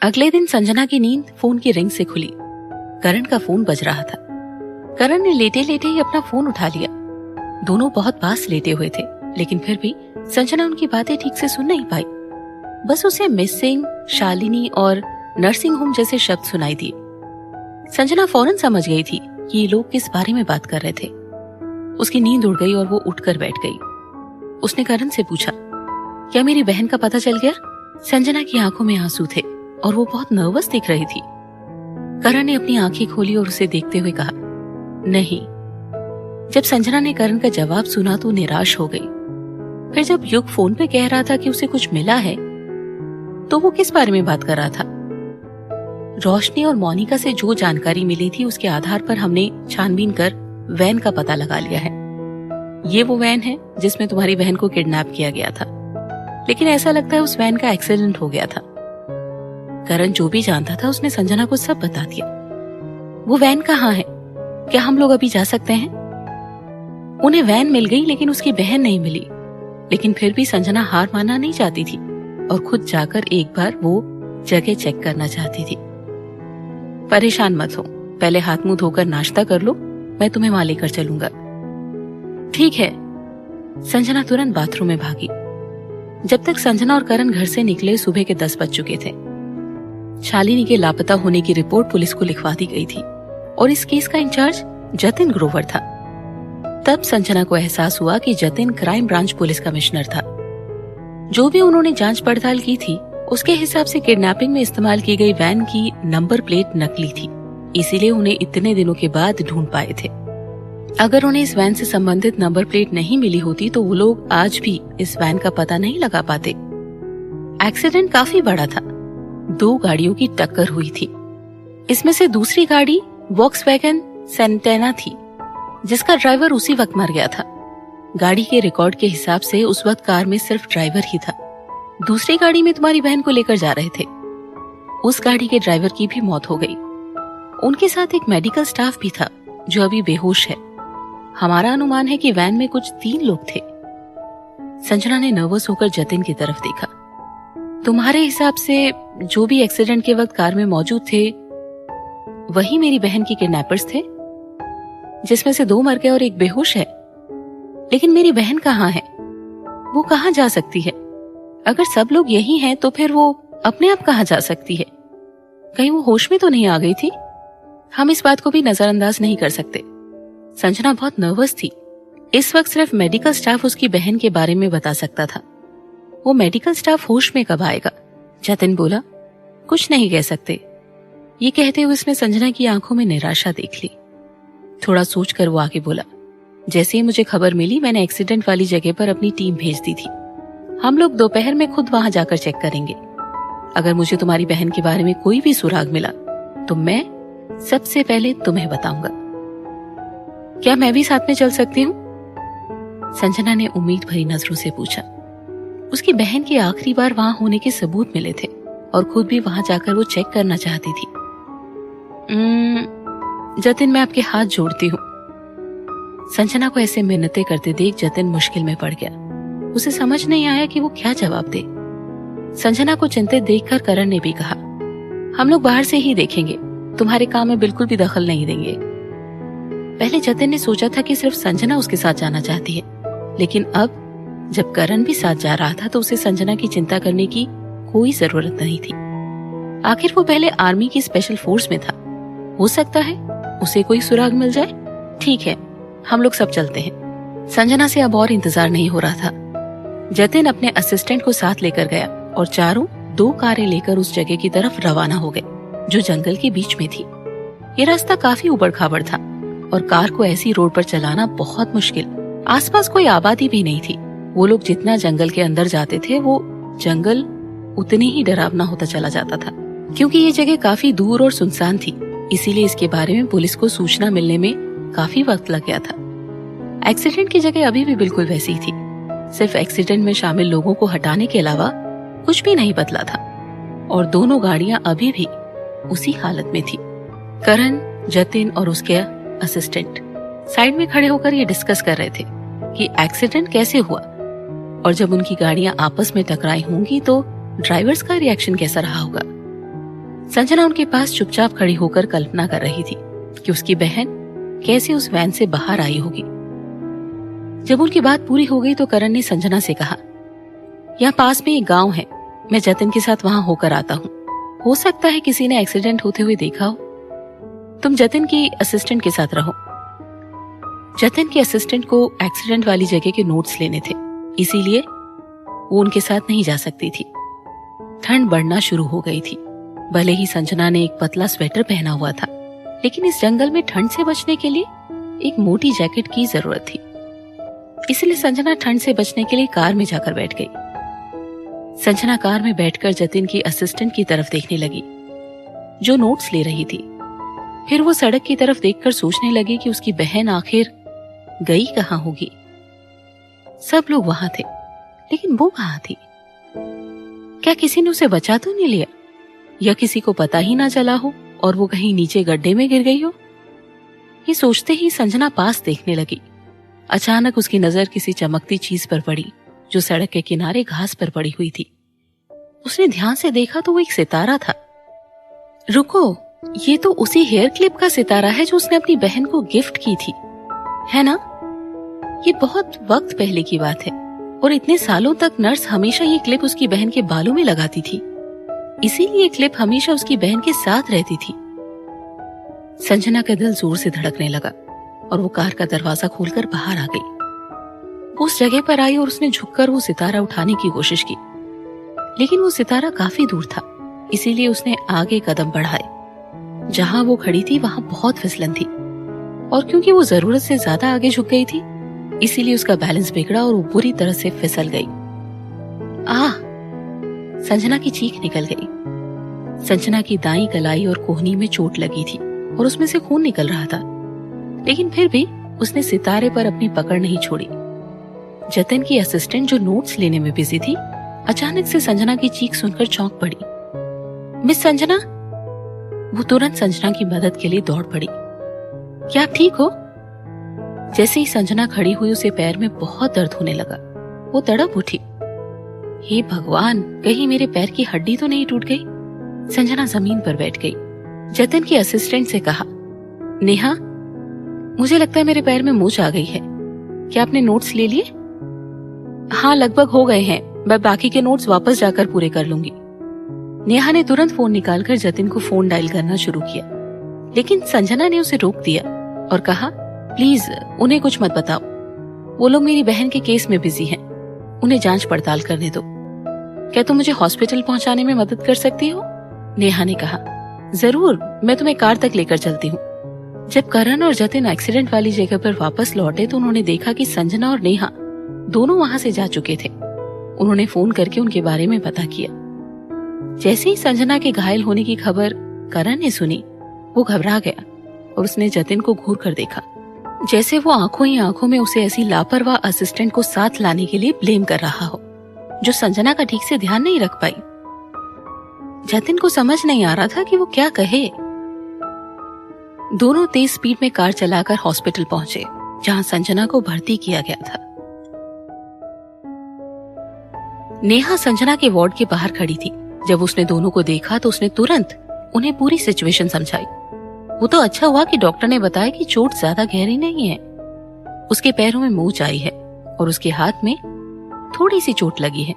अगले दिन संजना की नींद फोन की रिंग से खुली। करण का फोन बज रहा था। करण ने लेटे लेटे ही अपना फोन उठा लिया। दोनों बहुत पास लेटे हुए थे, लेकिन फिर भी संजना उनकी बातें ठीक से सुन नहीं पाई। बस उसे मिसिंग, शालिनी और नर्सिंग होम जैसे शब्द सुनाई दिए। संजना फौरन समझ गई थी कि ये लोग किस बारे में बात कर रहे थे। उसकी नींद उड़ गई और वो उठकर बैठ गई। उसने करण से पूछा, क्या मेरी बहन का पता चल गया? संजना की आंखों में आंसू थे और वो बहुत नर्वस दिख रही थी। करण ने अपनी आंखें खोली और उसे देखते हुए कहा, नहीं। जब संजना ने करण का जवाब सुना तो निराश हो गई। फिर जब युग फोन पे कह रहा था कि उसे कुछ मिला है, तो वो किस बारे में बात कर रहा था? रोशनी और मोनिका से जो जानकारी मिली थी उसके आधार पर हमने छानबीन कर वैन का पता लगा लिया है। ये वो वैन है जिसमें तुम्हारी बहन को किडनैप किया गया था, लेकिन ऐसा लगता है उस वैन का एक्सीडेंट हो गया था। करण जो भी जानता था उसने संजना को सब बता दिया। वो वैन कहाँ है? क्या हम लोग अभी जा सकते हैं? उन्हें वैन मिल गई, लेकिन उसकी बहन नहीं मिली। लेकिन फिर भी संजना हार मानना नहीं चाहती थी और खुद जाकर एक बार वो जगह चेक करना चाहती थी। परेशान मत हो, पहले हाथ मुंह धोकर नाश्ता कर लो, मैं तुम्हें वहां लेकर चलूंगा। ठीक है। संजना तुरंत बाथरूम में भागी। जब तक संजना और करण घर से निकले सुबह के 10 बज चुके थे। शालिनी के लापता होने की रिपोर्ट पुलिस को लिखवा दी गई थी और इस केस का इंचार्ज जतिन ग्रोवर था। तब संजना को एहसास हुआ कि Jatin crime branch police commissioner था। जो भी उन्होंने जांच पड़ताल की थी उसके हिसाब से किडनैपिंग में इस्तेमाल की गई वैन की नंबर प्लेट नकली थी, इसीलिए उन्हें इतने दिनों के बाद ढूंढ पाए थे। अगर उन्हें इस वैन से संबंधित नंबर प्लेट नहीं मिली होती तो वो लोग आज भी इस वैन का पता नहीं लगा पाते। एक्सीडेंट काफी बड़ा था। 2 गाड़ियों की टक्कर हुई थी। इसमें से दूसरी गाड़ी वॉक्सवैगन सेंटेना थी, जिसका ड्राइवर उसी वक्त मर गया था। गाड़ी के रिकॉर्ड के हिसाब से उस वक्त कार में सिर्फ ड्राइवर ही था। दूसरी गाड़ी में तुम्हारी बहन को लेकर जा रहे थे। उस गाड़ी के ड्राइवर की भी मौत हो गई। उनके साथ एक मेडिकल स्टाफ भी था जो अभी बेहोश है। हमारा अनुमान है कि वैन में कुछ 3 लोग थे। संजना ने नर्वस होकर जतिन की तरफ देखा। तुम्हारे हिसाब से जो भी एक्सीडेंट के वक्त कार में मौजूद थे वही मेरी बहन के किडनैपर्स थे, जिसमें से 2 मर गए और एक बेहोश है। लेकिन मेरी बहन कहाँ है? वो कहाँ जा सकती है? अगर सब लोग यही हैं तो फिर वो अपने आप कहाँ जा सकती है? कहीं वो होश में तो नहीं आ गई थी? हम इस बात को भी नजरअंदाज नहीं कर सकते। संजना बहुत नर्वस थी। इस वक्त सिर्फ मेडिकल स्टाफ उसकी बहन के बारे में बता सकता था। वो मेडिकल स्टाफ होश में कब आएगा? जतिन बोला, कुछ नहीं कह सकते। ये कहते हुए उसने संजना की आंखों में निराशा देख ली। थोड़ा सोचकर वो आगे बोला, जैसे ही मुझे खबर मिली मैंने एक्सीडेंट वाली जगह पर अपनी टीम भेज दी थी। हम लोग दोपहर में खुद वहां जाकर चेक करेंगे। अगर मुझे तुम्हारी बहन के बारे में कोई भी सुराग मिला तो मैं सबसे पहले तुम्हें बताऊंगा। क्या मैं भी साथ में चल सकती हूँ? संजना ने उम्मीद भरी नजरों से पूछा। उसकी बहन के आखिरी बार वहां होने के सबूत मिले थे और खुद भी वहां जाकर वो चेक करना चाहती थी। जतिन, मैं आपके हाथ जोड़ती हूँ। संजना को ऐसे मिन्नतें करते देख जतिन मुश्किल में पड़ गया। उसे समझ नहीं आया कि वो क्या जवाब दे। संजना को चिंतित देखकर करण ने भी कहा, हम लोग बाहर से ही देखेंगे, तुम्हारे काम में बिल्कुल भी दखल नहीं देंगे। पहले जतिन ने सोचा था कि सिर्फ संजना उसके साथ जाना चाहती है, लेकिन अब जब करण भी साथ जा रहा था तो उसे संजना की चिंता करने की कोई जरूरत नहीं थी। आखिर वो पहले आर्मी की स्पेशल फोर्स में था। हो सकता है उसे कोई सुराग मिल जाए। ठीक है, हम लोग सब चलते हैं। संजना से अब और इंतजार नहीं हो रहा था। जतिन अपने असिस्टेंट को साथ लेकर गया और चारों 2 कारें लेकर उस जगह की तरफ रवाना हो गए जो जंगल के बीच में थी। ये रास्ता काफी उबड़-खाबड़ था और कार को ऐसी रोड पर चलाना बहुत मुश्किल। आसपास कोई आबादी भी नहीं थी। वो लोग जितना जंगल के अंदर जाते थे वो जंगल उतनी ही डरावना होता चला जाता था। क्योंकि ये जगह काफी दूर और सुनसान थी, इसीलिए इसके बारे में पुलिस को सूचना मिलने में काफी वक्त लग गया था। एक्सीडेंट की जगह अभी भी बिल्कुल वैसी ही थी। सिर्फ एक्सीडेंट में शामिल लोगों को हटाने के अलावा कुछ भी नहीं बदला था और दोनों गाड़ियां अभी भी उसी हालत में थी। करण, जतिन और उसके असिस्टेंट साइड में खड़े होकर ये डिस्कस कर रहे थे कि एक्सीडेंट कैसे हुआ और जब उनकी गाड़ियां आपस में टकराई होंगी तो ड्राइवर्स का रिएक्शन कैसा रहा होगा। संजना उनके पास चुपचाप खड़ी होकर कल्पना कर रही थी कि उसकी बहन कैसे उस वैन से बाहर आई होगी। जब उनकी बात पूरी हो गई तो करण ने संजना से कहा, यहाँ पास में एक गांव है, मैं जतिन के साथ वहां होकर आता हूँ। हो सकता है किसी ने एक्सीडेंट होते हुए देखा हो। तुम जतिन की असिस्टेंट के साथ रहो। जतिन के असिस्टेंट को एक्सीडेंट वाली जगह के नोट्स लेने थे, इसीलिए वो उनके साथ नहीं जा सकती थी। ठंड बढ़ना शुरू हो गई थी। भले ही संजना ने एक पतला स्वेटर पहना हुआ था, लेकिन इस जंगल में ठंड से बचने के लिए एक मोटी जैकेट की जरूरत थी। इसलिए संजना ठंड से बचने के लिए कार में जाकर बैठ गई। संजना कार में बैठकर जतिन की असिस्टेंट की तरफ देखने लगी, जो नोट्स ले रही थी। फिर वो सड़क की तरफ देखकर सोचने लगी कि उसकी बहन आखिर गई कहाँ होगी। सब लोग वहां थे, लेकिन वो कहाँ थी? क्या किसी ने उसे बचा तो नहीं लिया, या किसी को पता ही ना चला हो और वो कहीं नीचे गड्ढे में गिर गई हो? ये सोचते ही संजना पास देखने लगी। अचानक उसकी नजर किसी चमकती चीज पर पड़ी जो सड़क के किनारे घास पर पड़ी हुई थी। उसने ध्यान से देखा तो वो एक सितारा था। रुको, ये तो उसी हेयर क्लिप का सितारा है जो उसने अपनी बहन को गिफ्ट की थी, है ना? ये बहुत वक्त पहले की बात है और इतने सालों तक नर्स हमेशा ये क्लिप उसकी बहन के बालों में लगाती थी, इसीलिए ये क्लिप हमेशा उसकी बहन के साथ रहती थी। संजना का दिल जोर से धड़कने लगा और वो कार का दरवाजा खोलकर बाहर आ गई। उस जगह पर आई और उसने झुककर वो सितारा उठाने की कोशिश की, लेकिन वो सितारा काफी दूर था, इसीलिए उसने आगे कदम बढ़ाए। जहां वो खड़ी थी वहां बहुत फिसलन थी और क्योंकि वो जरूरत से ज्यादा आगे झुक गई थी, इसीलिए उसका बैलेंस बिगड़ा और वो बुरी तरह से फिसल गई। आह! संजना की चीख निकल गई। संजना की दाईं कलाई और कोहनी में चोट लगी थी और उसमें से खून निकल रहा था, लेकिन फिर भी उसने सितारे पर अपनी पकड़ नहीं छोड़ी। जतिन की असिस्टेंट जो नोट्स लेने में बिजी थी, अचानक से संजना की चीख सुनकर चौंक पड़ी। मिस संजना! वो तुरंत संजना की मदद के लिए दौड़ पड़ी। क्या आप ठीक हो? जैसे ही संजना खड़ी हुई उसे पैर में बहुत दर्द होने लगा। वो तड़प उठी। हे भगवान, कहीं मेरे पैर की हड्डी तो नहीं टूट गई? संजना जमीन पर बैठ गई। जतिन की असिस्टेंट से कहा, नेहा, मुझे लगता है मेरे पैर में मोच आ गई है। क्या आपने नोट्स ले लिए? हाँ, लगभग हो गए हैं। मैं बाकी के नोट्स वापस जाकर पूरे कर लूंगी। नेहा ने तुरंत फोन निकालकर जतिन को फोन डायल करना शुरू किया, लेकिन संजना ने उसे रोक दिया और कहा, प्लीज उन्हें कुछ मत बताओ। वो लोग मेरी बहन के केस में बिजी हैं। उन्हें जांच पड़ताल करने दो। क्या तुम मुझे हॉस्पिटल पहुंचाने में मदद कर सकती हो? नेहा ने कहा, जरूर, मैं तुम्हें कार तक लेकर चलती हूँ। जब करण और जतिन एक्सीडेंट वाली जगह पर वापस लौटे तो उन्होंने देखा कि संजना और नेहा दोनों वहां से जा चुके थे। उन्होंने फोन करके उनके बारे में पता किया। जैसे ही संजना के घायल होने की खबर करण ने सुनी, वो घबरा गया और उसने जतिन को घूर कर देखा, जैसे वो आंखों ही आंखों में उसे ऐसी लापरवाह असिस्टेंट को साथ लाने के लिए ब्लेम कर रहा हो, जो संजना का ठीक से ध्यान नहीं रख पाई। जतिन को समझ नहीं आ रहा था कि वो क्या कहे। दोनों तेज स्पीड में कार चलाकर हॉस्पिटल पहुंचे, जहां संजना को भर्ती किया गया था। नेहा संजना के वार्ड के बाहर खड़ी थी। जब उसने दोनों को देखा तो उसने तुरंत उन्हें पूरी सिचुएशन समझाई। वो तो अच्छा हुआ कि डॉक्टर ने बताया कि चोट ज्यादा गहरी नहीं है। उसके पैरों में मोच आई है और उसके हाथ में थोड़ी सी चोट लगी है।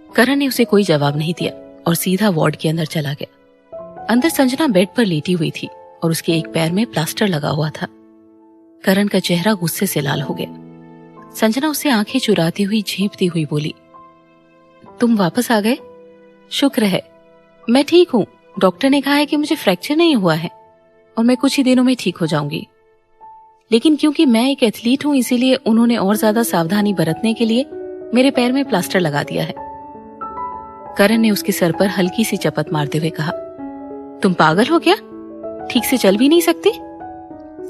करण ने उसे कोई जवाब नहीं दिया और सीधा वार्ड के अंदर चला गया। अंदर संजना बेड पर लेटी हुई थी और उसके एक पैर में प्लास्टर लगा हुआ था। करण का चेहरा गुस्से से लाल हो गया। संजना उसे आंखें चुराती हुई झेंपती हुई बोली, तुम वापस आ गए? शुक्र है, मैं ठीक हूँ। डॉक्टर ने कहा है कि मुझे फ्रैक्चर नहीं हुआ है और मैं कुछ ही दिनों में ठीक हो जाऊंगी। लेकिन क्योंकि मैं एक एथलीट हूँ, इसीलिए उन्होंने और ज्यादा सावधानी बरतने के लिए मेरे पैर में प्लास्टर लगा दिया है। करण ने उसके सर पर हल्की सी चपत मारते हुए कहा, तुम पागल हो क्या? ठीक से चल भी नहीं सकती?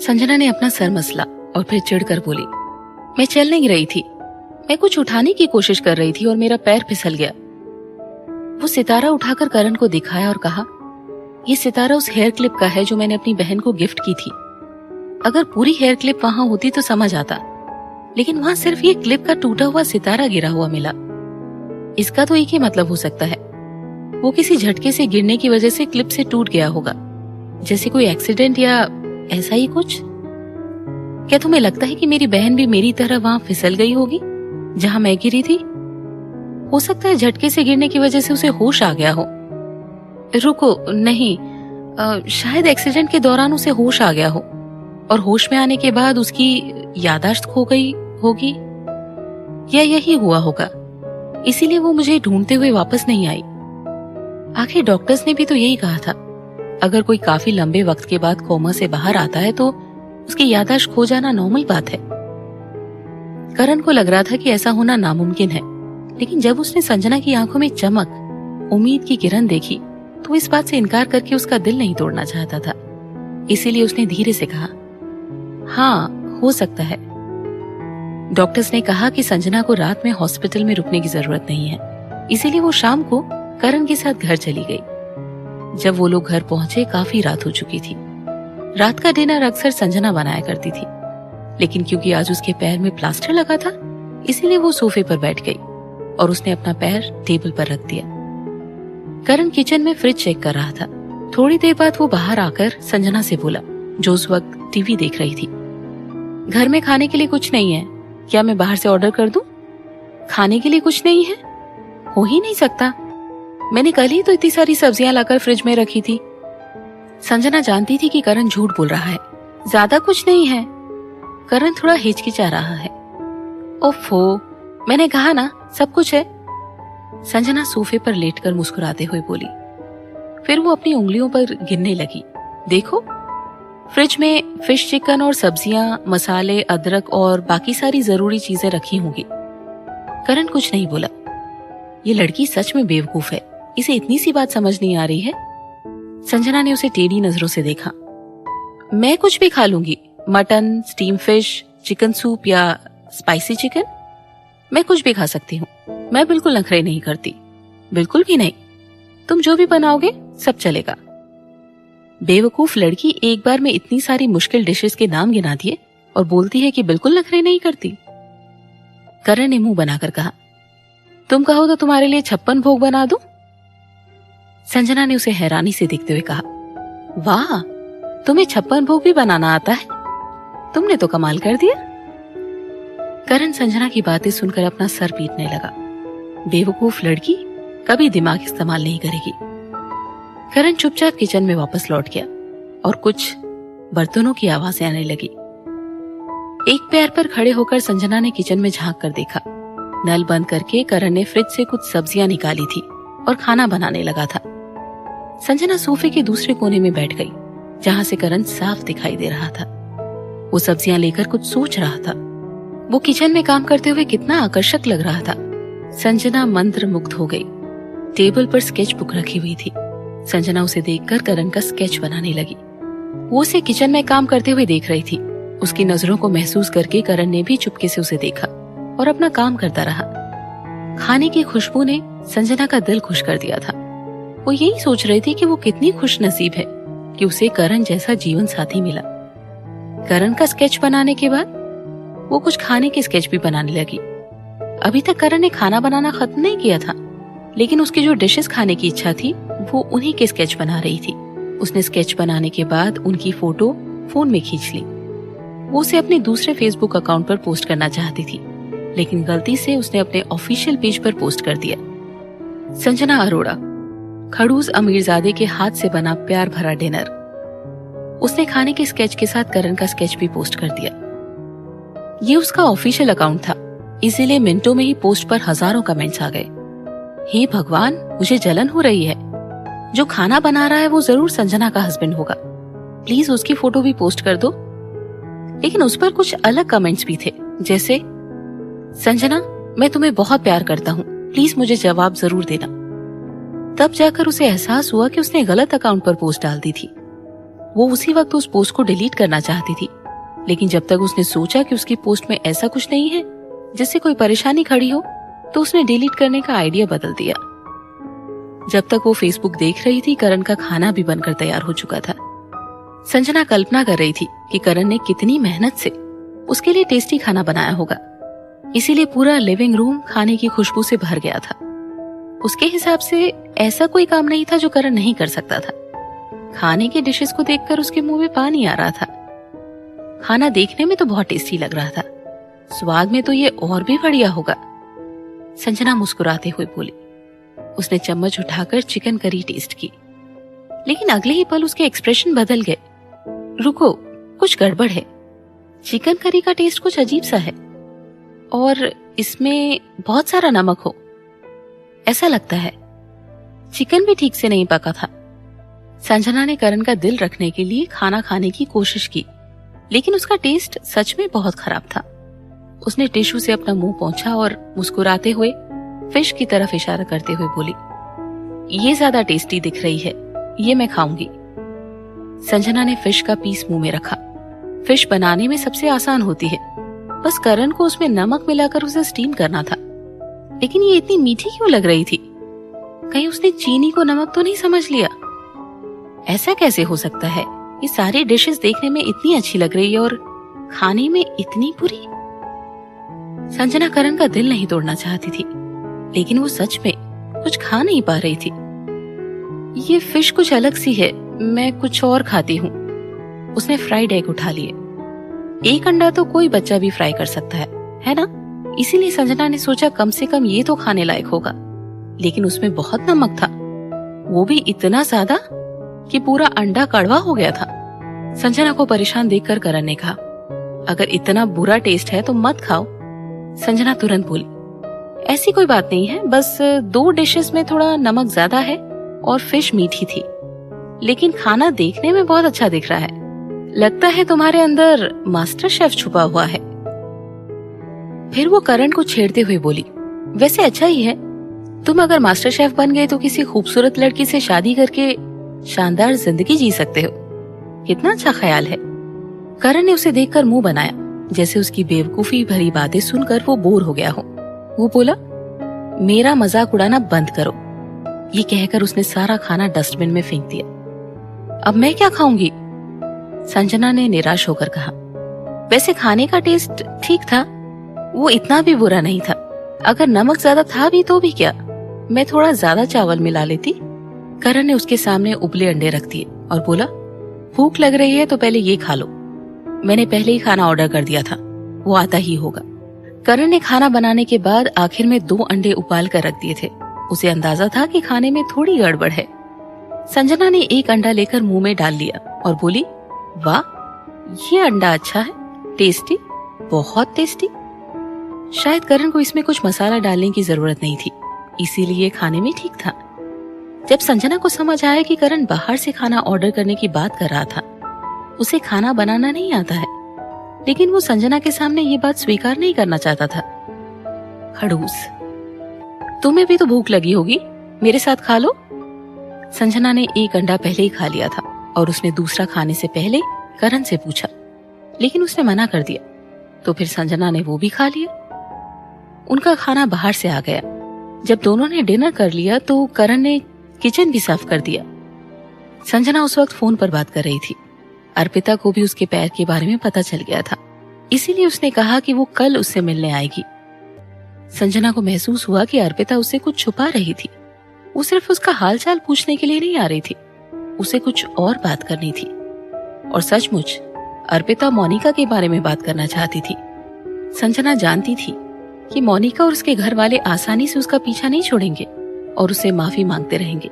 संजना ने अपना सर मसला और फिर चिढ़कर बोली, मैं चल नहीं रही थी, मैं कुछ उठाने की कोशिश कर रही थी और मेरा पैर फिसल गया। वो सितारा उठाकर करण को दिखाया और कहा, ये सितारा उस हेयर क्लिप का है जो मैंने अपनी बहन को गिफ्ट की थी। अगर पूरी हेयर क्लिप वहां होती तो समझ आता, लेकिन वहां सिर्फ ये क्लिप का टूटा हुआ सितारा गिरा हुआ मिला। इसका तो एक ही मतलब हो सकता है, वो किसी झटके से गिरने की वजह से क्लिप से टूट गया होगा, जैसे कोई एक्सीडेंट या ऐसा ही कुछ। क्या तुम्हें लगता है कि मेरी बहन भी मेरी तरह वहां फिसल गई होगी जहां मैं गिरी थी? हो सकता है झटके से गिरने की वजह से उसे होश आ गया हो। रुको, नहीं, शायद एक्सीडेंट के दौरान उसे होश आ गया हो और होश में आने के बाद उसकी याददाश्त खो गई होगी, या यही हुआ होगा, इसीलिए वो मुझे ढूंढते हुए वापस नहीं आई। आखिर डॉक्टर्स ने भी तो यही कहा था, अगर कोई काफी लंबे वक्त के बाद कोमा से बाहर आता है तो उसकी याददाश्त खो जाना नॉर्मल बात है। करण को लग रहा था कि ऐसा होना नामुमकिन है, लेकिन जब उसने संजना की आंखों में चमक, उम्मीद की किरण देखी तो इस बात से इनकार करके उसका दिल नहीं तोड़ना चाहता था। इसीलिए उसने धीरे से कहा, हाँ, हो सकता है। डॉक्टर्स ने कहा कि संजना को रात में हॉस्पिटल में रुकने की जरूरत नहीं है, इसीलिए वो शाम को करण के साथ घर चली गई। जब वो लोग घर पहुंचे काफी रात हो चुकी थी। रात का डिनर अक्सर संजना बनाया करती थी, लेकिन क्योंकि आज उसके पैर में प्लास्टर लगा था, इसीलिए वो सोफे पर बैठ गई और उसने अपना पैर टेबल पर रख दिया। करण किचन में फ्रिज चेक कर रहा था। थोड़ी देर बाद वो बाहर आकर संजना से बोला, जो उस वक्त टीवी देख रही थी, घर में खाने के लिए कुछ नहीं है, क्या मैं बाहर से ऑर्डर कर दूं? खाने के लिए कुछ नहीं है? हो ही नहीं सकता, मैंने कल ही तो इतनी सारी सब्जियां लाकर फ्रिज में रखी थी। संजना जानती थी कि करण झूठ बोल रहा है, ज्यादा कुछ नहीं है। करण थोड़ा हिचकिचा रहा है। ओफो, मैंने कहा ना सब कुछ है। संजना सोफे पर लेटकर मुस्कुराते हुए बोली। फिर वो अपनी उंगलियों पर गिनने लगी। देखो, फ्रिज में फिश चिकन और सब्जियां, मसाले, अदरक और बाकी सारी जरूरी चीजें रखी होंगी। करण कुछ नहीं बोला। ये लड़की सच में बेवकूफ है, इसे इतनी सी बात समझ नहीं आ रही है। संजना ने उसे टेढ़ी नजरों से देखा। मैं कुछ भी खा लूंगी, mutton, steam fish, chicken soup या स्पाइसी चिकन, मैं कुछ भी खा सकती हूँ। मैं बिल्कुल नखरे नहीं करती, बिल्कुल भी नहीं। तुम जो भी बनाओगे सब चलेगा। बेवकूफ लड़की एक बार में इतनी सारी मुश्किल डिशेस के नाम गिना दिए और बोलती है कि बिल्कुल नखरे नहीं करती। करण ने मुंह बनाकर कहा, तुम कहो तो तुम्हारे लिए 56 भोग बना दूं? संजना ने उसे हैरानी से देखते हुए कहा, वाह, तुम्हें 56 भोग भी बनाना आता है? तुमने तो कमाल कर दिया। करण संजना की बातें सुनकर अपना सर पीटने लगा। बेवकूफ लड़की कभी दिमाग इस्तेमाल नहीं करेगी। करण चुपचाप किचन में वापस लौट गया और कुछ बर्तनों की आवाजें आने लगी। एक पैर पर खड़े होकर संजना ने किचन में झांक कर देखा। नल बंद करके करण ने फ्रिज से कुछ सब्जियां निकाली थी और खाना बनाने लगा था। संजना सोफे के दूसरे कोने में बैठ गई, जहां से करण साफ दिखाई दे रहा था। वो सब्जियां लेकर कुछ सोच रहा था। वो किचन में काम करते हुए कितना आकर्षक लग रहा था। संजना मंत्र मुग्ध हो गई। टेबल पर स्केच बुक रखी हुई थी। संजना उसे देखकर करण का स्केच बनाने लगी। वो उसे किचन में काम करते हुए देख रही थी। उसकी नजरों को महसूस करके करण ने भी चुपके से उसे देखा और अपना काम करता रहा। खाने की खुशबू ने संजना का दिल खुश कर दिया था। वो यही सोच रही थी कि वो कितनी खुश नसीब है कि उसे करण जैसा जीवन साथी मिला। करण का स्केच बनाने के बाद वो कुछ खाने के स्केच भी बनाने लगी। अभी तक करण ने खाना बनाना खत्म नहीं किया था, लेकिन उसकी जो डिशेस खाने की इच्छा थी वो उन्हीं के स्केच बना रही थी। उसने स्केच बनाने के बाद उनकी फोटो फोन में खींच ली। वो उसे अपने दूसरे फेसबुक अकाउंट पर पोस्ट करना चाहती थी, लेकिन गलती से उसने अपने ऑफिशियल पेज पर पोस्ट कर दिया। संजना अरोड़ा, खड़ूस अमीरजादे के हाथ से बना प्यार भरा डिनर। उसने खाने के स्केच के साथ करण का स्केच भी पोस्ट कर दिया। ये उसका ऑफिशियल अकाउंट था, इसीलिए मिनटों में ही पोस्ट पर हजारों कमेंट्स आ गए। हे भगवान, मुझे जलन हो रही है। जो खाना बना रहा है वो जरूर संजना का हस्बैंड होगा। प्लीज उसकी फोटो भी पोस्ट कर दो। लेकिन उस पर कुछ अलग कमेंट्स भी थे, जैसे, संजना, मैं तुम्हें बहुत प्यार करता हूँ, प्लीज मुझे जवाब जरूर देना। तब जाकर उसे एहसास हुआ कि उसने गलत अकाउंट पर पोस्ट डाल दी थी। वो उसी वक्त उस पोस्ट को डिलीट करना चाहती थी, लेकिन जब तक उसने सोचा कि उसकी पोस्ट में ऐसा कुछ नहीं है जिससे कोई परेशानी खड़ी हो, तो उसने डिलीट करने का आइडिया बदल दिया। जब तक वो फेसबुक देख रही थी, करण का खाना भी बनकर तैयार हो चुका था। संजना कल्पना कर रही थी कि करण ने कितनी मेहनत से उसके लिए टेस्टी खाना बनाया होगा, इसीलिए पूरा लिविंग रूम खाने की खुशबू से भर गया था। उसके हिसाब से ऐसा कोई काम नहीं था जो करण नहीं कर सकता था। खाने के डिशेस को देखकर उसके मुंह में पानी आ रहा था। खाना देखने में तो बहुत टेस्टी लग रहा था, स्वाद में तो ये और भी बढ़िया होगा। संजना मुस्कुराते हुए बोली। उसने चम्मच उठाकर चिकन करी टेस्ट की, लेकिन अगले ही पल उसके एक्सप्रेशन बदल गए। रुको, कुछ गड़बड़ है। चिकन करी का टेस्ट कुछ अजीब सा है और इसमें बहुत सारा नमक हो ऐसा लगता है। चिकन भी ठीक से नहीं पका था। संजना ने करण का दिल रखने के लिए खाना खाने की कोशिश की, लेकिन उसका टेस्ट सच में बहुत खराब था। उसने टिश्यू से अपना मुंह पोंछा और मुस्कुराते हुए फिश की तरफ इशारा करते हुए बोली, ये ज्यादा टेस्टी दिख रही है, ये मैं खाऊंगी। संजना ने फिश का पीस मुंह में रखा। फिश बनाने में सबसे आसान होती है, बस करण को उसमें नमक मिलाकर उसे स्टीम करना था। लेकिन ये इतनी मीठी क्यों लग रही थी? कहीं उसने चीनी को नमक तो नहीं समझ लिया? ऐसा कैसे हो सकता है? ये सारी डिशेस देखने में इतनी अच्छी लग रही है और खाने में इतनी बुरी। संजना करण का दिल नहीं तोड़ना चाहती थी, लेकिन वो सच में कुछ खा नहीं पा रही थी। ये फिश कुछ अलग सी है, मैं कुछ और खाती हूँ। उसने फ्राइड एग उठा लिए। एक अंडा तो कोई बच्चा भी फ्राई कर सकता है ना? इसीलिए संजना ने सोचा कम से कम ये तो खाने लायक होगा। लेकिन उसमें बहुत नमक था, वो भी इतना ज्यादा कि पूरा अंडा कड़वा हो गया था। संजना को परेशान देखकर करण ने कहा, अगर इतना बुरा टेस्ट है तो मत खाओ। संजना तुरंत बोली, ऐसी कोई बात नहीं है, बस 2 डिशेस में थोड़ा नमक ज्यादा है और फिश मीठी थी, लेकिन खाना देखने में बहुत अच्छा दिख रहा है। लगता है तुम्हारे अंदर मास्टर शेफ छुपा हुआ है। फिर वो करण को छेड़ते हुए बोली, वैसे अच्छा ही है, तुम अगर मास्टर शेफ बन गए तो किसी खूबसूरत लड़की से शादी करके शानदार जिंदगी जी सकते हो। कितना अच्छा ख्याल है। करण ने उसे देखकर मुंह बनाया, जैसे उसकी बेवकूफी भरी बातें सुनकर वो बोर हो गया हो। वो बोला, मेरा मजाक उड़ाना बंद करो। ये कहकर उसने सारा खाना डस्टबिन में फेंक दिया। अब मैं क्या खाऊंगी? संजना ने निराश होकर कहा। वैसे खाने का टेस्ट ठीक था, वो इतना भी बुरा नहीं था। अगर नमक ज्यादा था भी तो भी क्या, मैं थोड़ा ज्यादा चावल मिला लेती। करण ने उसके सामने उबले अंडे रख दिए और बोला, भूख लग रही है तो पहले ये खा लो, मैंने पहले ही खाना ऑर्डर कर दिया था, वो आता ही होगा। करण ने खाना बनाने के बाद आखिर में 2 अंडे उबाल कर रख दिए थे। उसे अंदाजा था कि खाने में थोड़ी गड़बड़ है। संजना ने एक अंडा लेकर मुंह में डाल लिया और बोली, वाह, ये अंडा अच्छा है, टेस्टी, बहुत टेस्टी। शायद करण को इसमें कुछ मसाला डालने की जरूरत नहीं थी, इसीलिए खाने में ठीक था। जब संजना को समझ आया कि करण बाहर से खाना ऑर्डर करने की बात कर रहा था, उसे खाना बनाना नहीं आता है, लेकिन वो संजना के सामने ये बात स्वीकार नहीं करना चाहता था। खड़ूस, तुम्हें भी तो भूख लगी होगी, मेरे साथ खा लो। संजना ने एक अंडा पहले ही खा लिया था और उसने दूसरा खाने से पहले करण से पूछा, लेकिन उसने मना कर दिया। तो फिर संजना ने वो भी खा लिया। उनका खाना बाहर से आ गया। जब दोनों ने डिनर कर लिया तो करण ने किचन भी साफ कर दिया। संजना उस वक्त फोन पर बात कर रही थी। अर्पिता को भी उसके पैर के बारे में पता चल गया था, इसीलिए उसने कहा कि वो कल उससे मिलने आएगी। संजना को महसूस हुआ कि अर्पिता उससे कुछ छुपा रही थी। वो सिर्फ उसका हालचाल पूछने के लिए नहीं आ रही थी, उसे कुछ और बात करनी थी। और सचमुच अर्पिता मोनिका के बारे में बात करना चाहती थी। संजना जानती थी कि मोनिका और उसके घर वाले आसानी से उसका पीछा नहीं छोड़ेंगे और उससे माफी मांगते रहेंगे,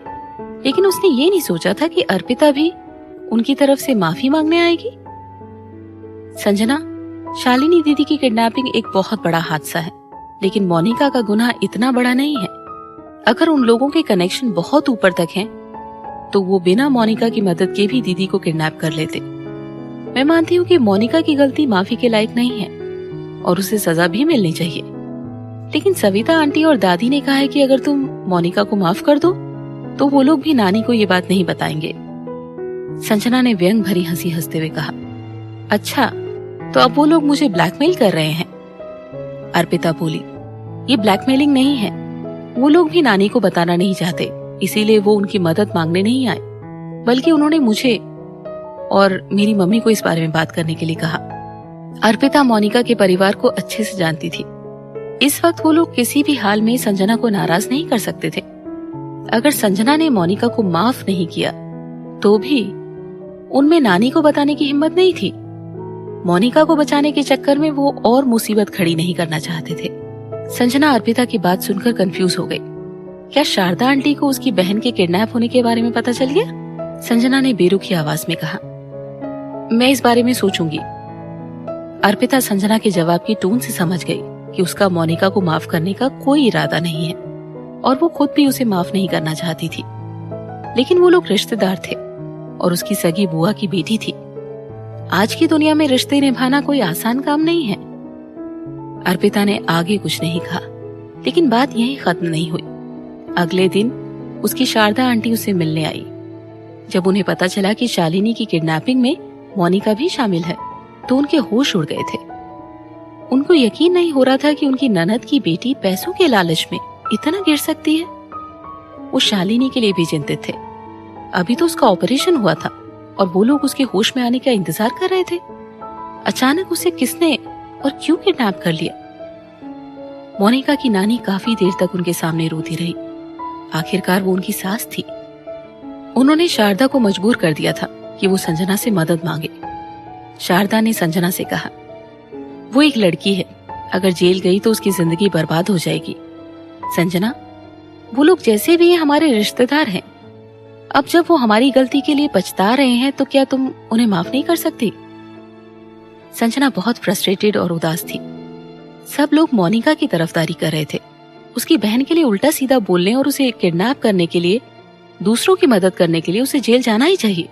लेकिन उसने ये नहीं सोचा था कि अर्पिता भी उनकी तरफ से माफी मांगने आएगी। संजना, शालिनी दीदी की किडनैपिंग एक बहुत बड़ा हादसा है, लेकिन मोनिका का गुनाह इतना बड़ा नहीं है। अगर उन लोगों के कनेक्शन बहुत ऊपर तक हैं, तो वो बिना मोनिका की मदद के भी दीदी को किडनैप कर लेते। मैं मानती हूँ कि मोनिका की गलती माफी के लायक नहीं है और उसे सजा भी मिलनी चाहिए, लेकिन सविता आंटी और दादी ने कहा है कि अगर तुम मोनिका को माफ कर दो तो वो लोग भी नानी को ये बात नहीं बताएंगे। संजना ने व्यंग भरी हंसी हंसते हुए कहा, अच्छा, तो अब वो लोग मुझे ब्लैकमेल कर रहे हैं? अर्पिता बोली, ये ब्लैकमेलिंग नहीं है, वो लोग भी नानी को बताना नहीं चाहते, इसीलिए वो उनकी मदद मांगने नहीं आए, बल्कि उन्होंने मुझे और मेरी मम्मी को इस बारे में बात करने के लिए कहा। अर्पिता मोनिका के परिवार को अच्छे से जानती थी। इस वक्त वो लोग किसी भी हाल में संजना को नाराज नहीं कर सकते थे। अगर संजना ने मोनिका को माफ नहीं किया तो भी उनमें नानी को बताने की हिम्मत नहीं थी। मोनिका को बचाने के चक्कर में वो और मुसीबत खड़ी नहीं करना चाहते थे। संजना अर्पिता की बात सुनकर कंफ्यूज हो गई। क्या शारदा आंटी को उसकी बहन के किडनैप होने के बारे में पता चल गया? संजना ने बेरुखी आवाज में कहा। मैं इस बारे में सोचूंगी। अर्पिता संजना के जवाब की टोन से समझ गई कि उसका मोनिका को माफ करने का कोई इरादा नहीं है और वो खुद भी उसे माफ नहीं करना चाहती थी। लेकिन वो लोग रिश्तेदार थे और उसकी सगी बुआ की बेटी थी। आज की दुनिया में रिश्ते निभाना कोई आसान काम नहीं है। अर्पिता ने आगे कुछ नहीं कहा, लेकिन बात यहीं खत्म नहीं हुई। अगले दिन उसकी शारदा आंटी उसे मिलने आई। जब उन्हें पता चला कि शालिनी की किडनैपिंग में मोनिका भी शामिल है तो उनके होश उड़ गए थे। उनको यकीन नहीं हो रहा था कि उनकी ननद की बेटी पैसों के लालच में इतना गिर सकती है। वो शालिनी के लिए भी चिंतित थे। अभी तो उसका ऑपरेशन हुआ था और वो लोग उसके होश में आने का इंतजार कर रहे थे। अचानक उसे किसने और क्यों किडनैप कर लिया? मोनिका की नानी काफी देर तक उनके सामने रोती रही। आखिरकार वो उनकी सास थी। उन्होंने शारदा को मजबूर कर दिया था कि वो संजना से मदद मांगे। शारदा ने संजना से कहा, वो एक लड़की है, अगर जेल गई तो उसकी जिंदगी बर्बाद हो जाएगी। संजना, वो लोग जैसे भी हमारे रिश्तेदार हैं। अब जब वो हमारी गलती के लिए पछता रहे हैं तो क्या तुम उन्हें माफ नहीं कर सकती? संजना बहुत फ्रस्ट्रेटेड और उदास थी। सब लोग मोनिका की तरफदारी कर रहे थे। उसकी बहन के लिए उल्टा सीधा बोलने और उसे किडनैप करने के लिए, दूसरों की मदद करने के लिए उसे जेल जाना ही चाहिए।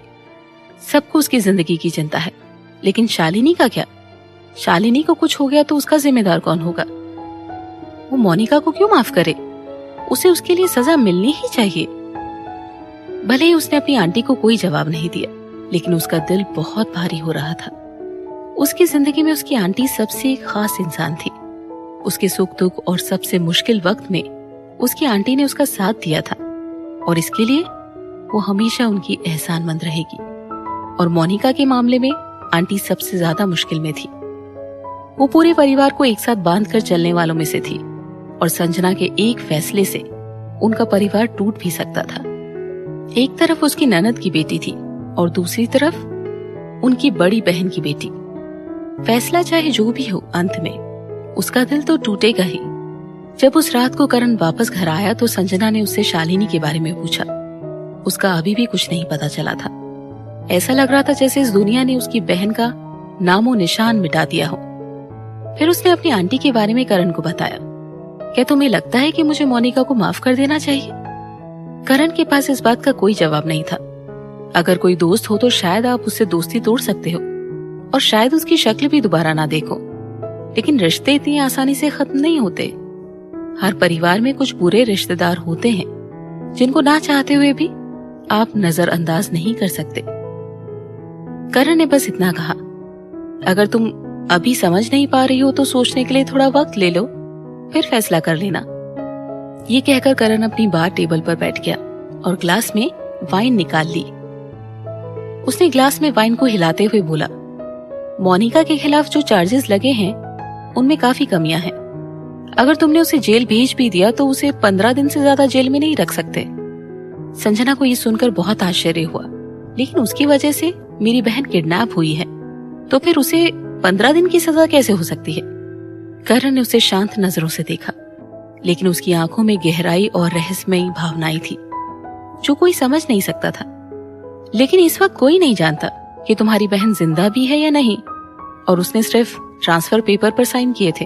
सबको उसकी जिंदगी की चिंता है, लेकिन शालिनी का क्या? शालिनी को कुछ हो गया तो उसका जिम्मेदार कौन होगा? वो मोनिका को क्यों माफ करे? उसे उसके लिए सजा मिलनी ही चाहिए। भले ही उसने अपनी आंटी को कोई जवाब नहीं दिया, लेकिन उसका दिल बहुत भारी हो रहा था। उसकी जिंदगी में उसकी आंटी सबसे खास इंसान थी। उसके सुख दुख और सबसे मुश्किल वक्त में उसकी आंटी ने उसका साथ दिया था और इसके लिए वो हमेशा उनकी एहसानमंद रहेगी। और मोनिका के मामले में आंटी सबसे ज्यादा मुश्किल में थी। वो पूरे परिवार को एक साथ बांध कर चलने वालों में से थी और संजना के एक फैसले से उनका परिवार टूट भी सकता था। एक तरफ उसकी ननद की बेटी थी और दूसरी तरफ उनकी बड़ी बहन की बेटी। फैसला चाहे जो भी हो, अंत में उसका दिल तो टूटेगा ही। जब उस रात को करण वापस घर आया तो संजना ने उससे शालिनी के बारे में पूछा। उसका अभी भी कुछ नहीं पता चला था। ऐसा लग रहा था जैसे इस दुनिया ने उसकी बहन का नामो निशान मिटा दिया हो। फिर उसने अपनी आंटी के बारे में करण को बताया। क्या तुम्हें लगता है कि मुझे मोनिका को माफ कर देना चाहिए? करण के पास इस बात का कोई जवाब नहीं था। अगर कोई दोस्त हो तो शायद आप उससे दोस्ती तोड़ सकते हो और शायद उसकी शक्ल भी दोबारा ना देखो, लेकिन रिश्ते इतनी आसानी से खत्म नहीं होते। हर परिवार में कुछ बुरे रिश्तेदार होते हैं जिनको ना चाहते हुए भी आप नजरअंदाज नहीं कर सकते। करण ने बस इतना कहा, अगर तुम अभी समझ नहीं पा रही हो तो सोचने के लिए थोड़ा वक्त ले लो, फिर फैसला कर लेना। ये कहकर करण अपनी बार टेबल पर बैठ गया और ग्लास में वाइन निकाल ली। उसने ग्लास में वाइन को हिलाते हुए बोला, मोनिका के खिलाफ जो चार्जेस लगे हैं उनमें काफी कमियां हैं। अगर तुमने उसे जेल भेज भी दिया तो उसे 15 दिन से ज्यादा जेल में नहीं रख सकते। संजना को ये सुनकर बहुत आश्चर्य हुआ, लेकिन उसकी वजह से मेरी बहन किडनैप हुई है तो फिर उसे 15 दिन की सजा कैसे हो सकती है? करण ने उसे शांत नजरों से देखा, लेकिन उसकी आंखों में गहराई और रहस्यमयी भावनाएं थी जो कोई समझ नहीं सकता था। लेकिन इस वक्त कोई नहीं जानता कि तुम्हारी बहन जिंदा भी है या नहीं, और उसने सिर्फ ट्रांसफर पेपर पर साइन किए थे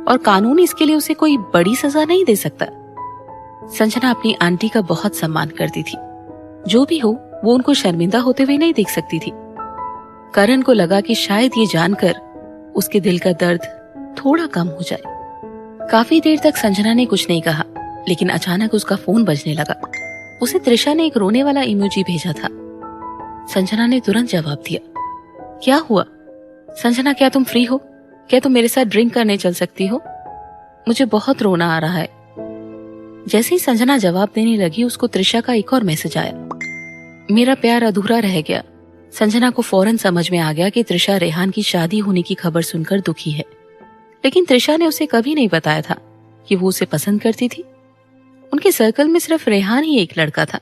और कानून इसके लिए उसे कोई बड़ी सजा नहीं दे सकता। संजना अपनी आंटी का बहुत सम्मान करती थी। जो भी हो, वो उनको शर्मिंदा होते हुए नहीं देख सकती थी। करण को लगा कि शायद ये जानकर उसके दिल का दर्द थोड़ा कम हो जाए। काफी देर तक संजना ने कुछ नहीं कहा, लेकिन अचानक उसका फोन बजने लगा। उसे त्रिशा ने एक रोने वाला इमोजी भेजा था। संजना ने तुरंत जवाब दिया। क्या हुआ? संजना, क्या तुम फ्री हो? क्या तुम मेरे साथ ड्रिंक करने चल सकती हो? मुझे बहुत रोना आ रहा है। जैसे ही संजना जवाब देने लगी, उसको त्रिशा का एक और मैसेज आया। मेरा प्यार अधूरा रह गया। संजना को फौरन समझ में आ गया कि त्रिशा रेहान की शादी होने की खबर सुनकर दुखी है, लेकिन त्रिशा ने उसे कभी नहीं बताया था कि वो उसे पसंद करती थी। उनके सर्कल में सिर्फ रेहान ही एक लड़का था